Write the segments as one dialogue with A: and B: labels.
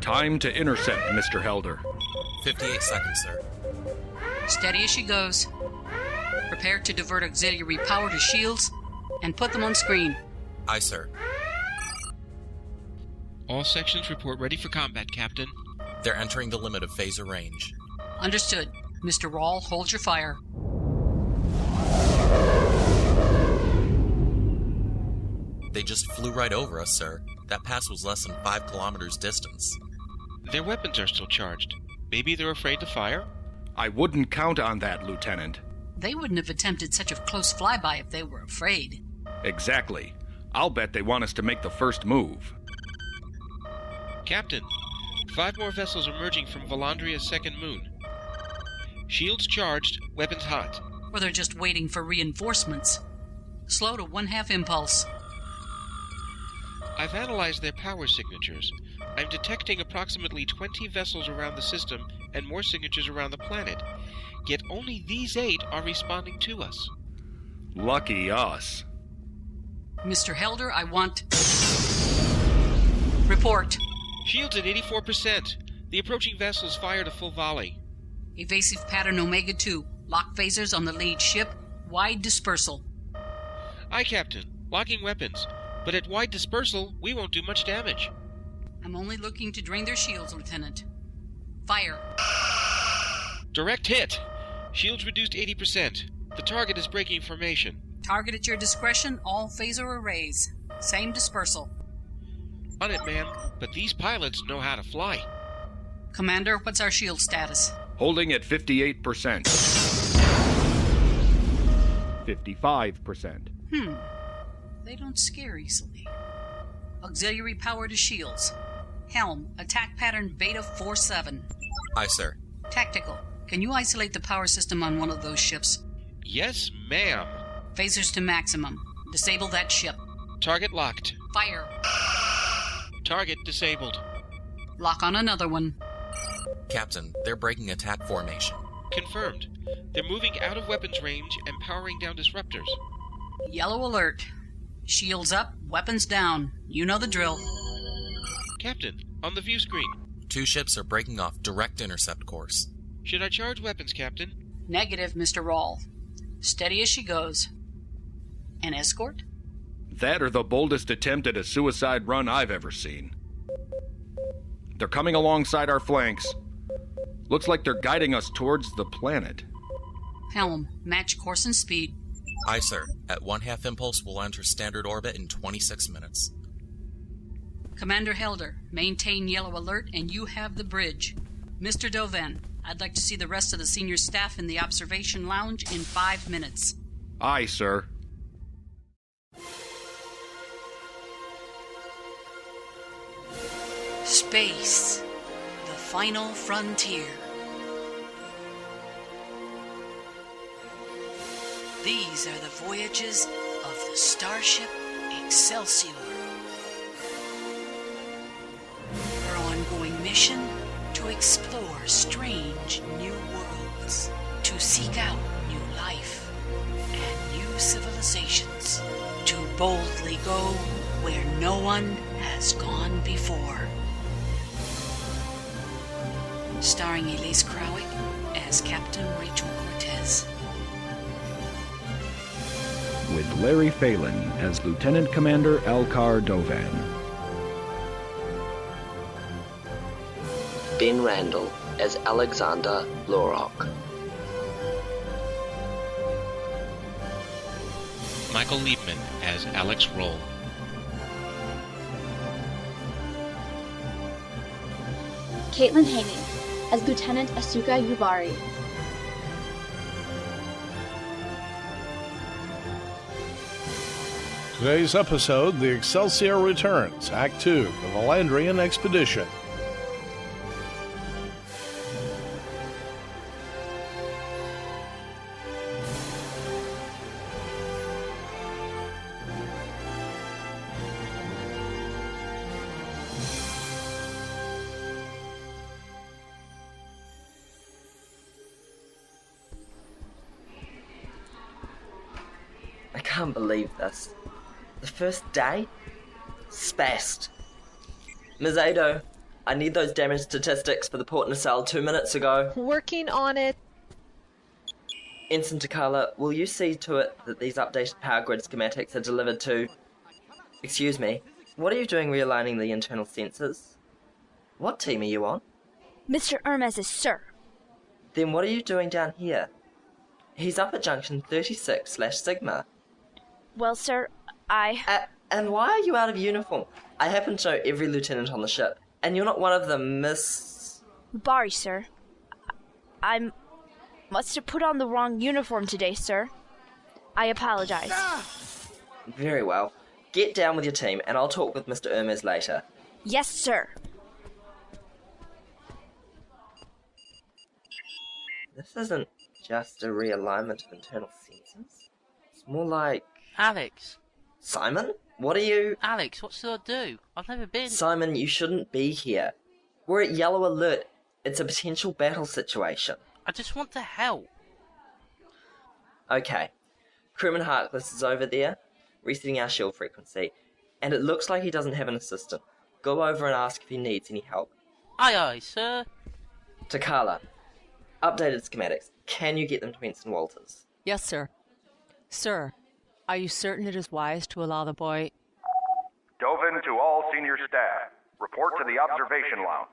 A: Time to intercept, Mr. Helder.
B: 58 seconds, sir.
C: Steady as she goes. Prepare to divert auxiliary power to shields and put them on screen.
B: Aye, sir.
D: All sections report ready for combat, Captain.
B: They're entering the limit of phaser range.
C: Understood. Mr. Rawl, hold your fire.
B: They just flew right over us, sir. That pass was less than 5 kilometers distance.
D: Their weapons are still charged. Maybe they're afraid to fire?
A: I wouldn't count on that, Lieutenant.
C: They wouldn't have attempted such a close flyby if they were afraid.
A: Exactly. I'll bet they want us to make the first move.
D: Captain, 5 more vessels emerging from Volandria's second moon. Shields charged, weapons hot.
C: Or they're just waiting for reinforcements. Slow to 1/2 impulse.
D: I've analyzed their power signatures. I'm detecting approximately 20 vessels around the system and more signatures around the planet. Yet only these 8 are responding to us.
A: Lucky us.
C: Mr. Helder, I want... Report.
D: Shields at 84%. The approaching vessels fired a full volley.
C: Evasive pattern Omega 2. Lock phasers on the lead ship. Wide dispersal.
D: Aye, Captain. Locking weapons. But at wide dispersal, we won't do much damage.
C: I'm only looking to drain their shields, Lieutenant. Fire.
D: Direct hit. Shields reduced 80%. The target is breaking formation.
C: Target at your discretion, all phaser arrays. Same dispersal.
D: On it, ma'am. But these pilots know how to fly.
C: Commander, what's our shield status?
A: Holding at 58%. 55%.
C: They don't scare easily. Auxiliary power to shields. Helm, attack pattern Beta 47.
B: Aye, sir.
C: Tactical, can you isolate the power system on one of those ships?
D: Yes, ma'am.
C: Phasers to maximum. Disable that ship.
D: Target locked.
C: Fire.
D: Target disabled.
C: Lock on another one.
B: Captain, they're breaking attack formation.
D: Confirmed. They're moving out of weapons range and powering down disruptors.
C: Yellow alert. Shields up, weapons down. You know the drill.
D: Captain, on the view screen.
B: 2 ships are breaking off direct intercept course.
D: Should I charge weapons, Captain?
C: Negative, Mr. Rawl. Steady as she goes. An escort?
A: That or the boldest attempt at a suicide run I've ever seen. They're coming alongside our flanks. Looks like they're guiding us towards the planet.
C: Helm, match course and speed.
B: Aye, sir. At 1/2 impulse, we'll enter standard orbit in 26 minutes.
C: Commander Helder, maintain yellow alert and you have the bridge. Mr. Doven, I'd like to see the rest of the senior staff in the observation lounge in 5 minutes.
A: Aye, sir.
C: Space, the final frontier. These are the voyages of the Starship Excelsior. Her ongoing mission to explore strange new worlds, to seek out new life and new civilizations, to boldly go where no one has gone before. Starring Elise Krawick as Captain Rachel Cortez.
E: With Larry Phelan as Lieutenant Commander Alcar Dovan.
F: Ben Randall as Alexander Lorok.
D: Michael Liebman as Alex Roll.
G: Caitlin Haney as Lieutenant Asuka Yubari.
H: Today's episode, the Excelsior returns, Act 2, the Volandrian Expedition.
F: I can't believe this. The first day? Spassed. Ms. Ado, I need those damage statistics for the port nacelle 2 minutes ago.
I: Working on it.
F: Ensign Takala, will you see to it that these updated power grid schematics are delivered to... Excuse me, what are you doing realigning the internal sensors? What team are you on?
G: Mr. Hermes is sir.
F: Then what are you doing down here? He's up at junction 36/Sigma.
G: Well, sir,
F: And why are you out of uniform? I happen to know every lieutenant on the ship, and you're not one of them, Miss...
G: Bari, sir. I must have put on the wrong uniform today, sir. I apologize.
F: Very well. Get down with your team, and I'll talk with Mr. Hermes later.
G: Yes, sir.
F: This isn't just a realignment of internal sensors. It's more like...
J: Alex.
F: Simon? What are you...
J: Alex, what should I do? I've never been...
F: Simon, you shouldn't be here. We're at yellow alert. It's a potential battle situation.
J: I just want to help.
F: Okay. Crewman Harkless is over there, resetting our shield frequency, and it looks like he doesn't have an assistant. Go over and ask if he needs any help.
J: Aye, aye, sir.
F: Takala, updated schematics. Can you get them to Ensign Walters?
I: Yes, sir. Sir, are you certain it is wise to allow the boy...
A: Dovin to all senior staff. Report to the observation lounge.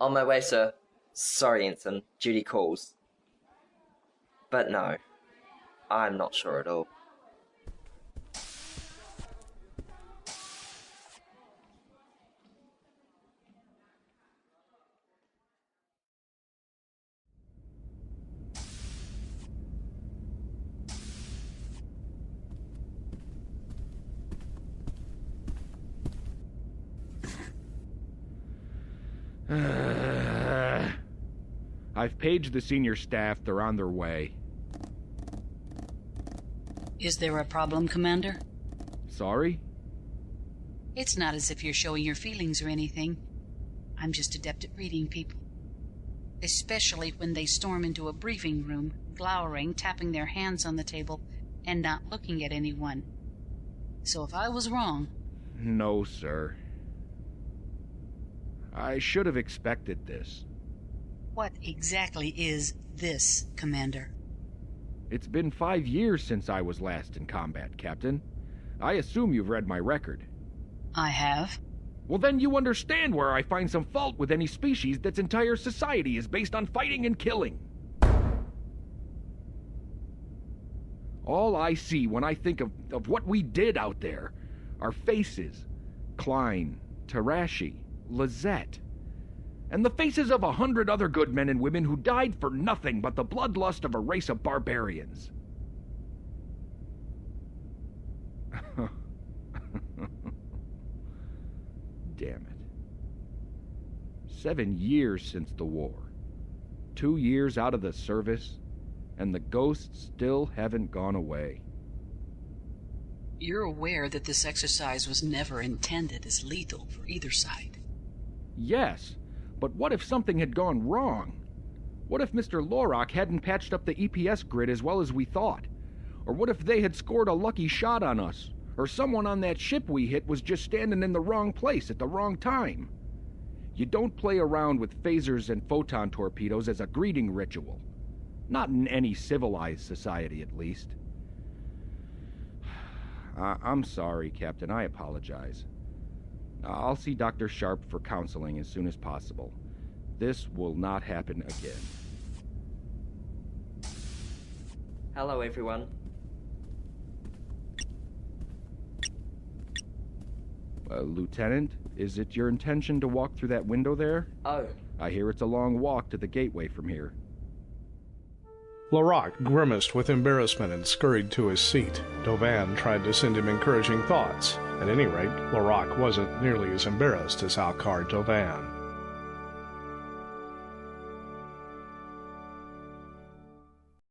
F: On my way, sir. Sorry, Ensign. Duty calls. But no, I'm not sure at all.
E: I've paged the senior staff. They're on their way.
C: Is there a problem, Commander?
E: Sorry?
C: It's not as if you're showing your feelings or anything. I'm just adept at reading people. Especially when they storm into a briefing room, glowering, tapping their hands on the table, and not looking at anyone. So if I was wrong...
E: No, sir. I should have expected this.
C: What exactly is this, Commander?
E: It's been 5 years since I was last in combat, Captain. I assume you've read my record.
C: I have.
E: Well, then you understand where I find some fault with any species that's entire society is based on fighting and killing. All I see when I think of what we did out there are faces. Klein, Tarashi, Lizette. And the faces of 100 other good men and women who died for nothing but the bloodlust of a race of barbarians. Damn it. 7 years since the war. 2 years out of the service, and the ghosts still haven't gone away.
C: You're aware that this exercise was never intended as lethal for either side.
E: Yes, but what if something had gone wrong? What if Mr. Lorok hadn't patched up the EPS grid as well as we thought? Or what if they had scored a lucky shot on us? Or someone on that ship we hit was just standing in the wrong place at the wrong time? You don't play around with phasers and photon torpedoes as a greeting ritual. Not in any civilized society, at least. I'm sorry, Captain. I apologize. I'll see Dr. Sharp for counseling as soon as possible. This will not happen again.
F: Hello, everyone.
E: Lieutenant, is it your intention to walk through that window there?
F: Oh.
E: I hear it's a long walk to the gateway from here.
H: Lorok grimaced with embarrassment and scurried to his seat. Dovan tried to send him encouraging thoughts. At any rate, Lorok wasn't nearly as embarrassed as Alcar Dovan.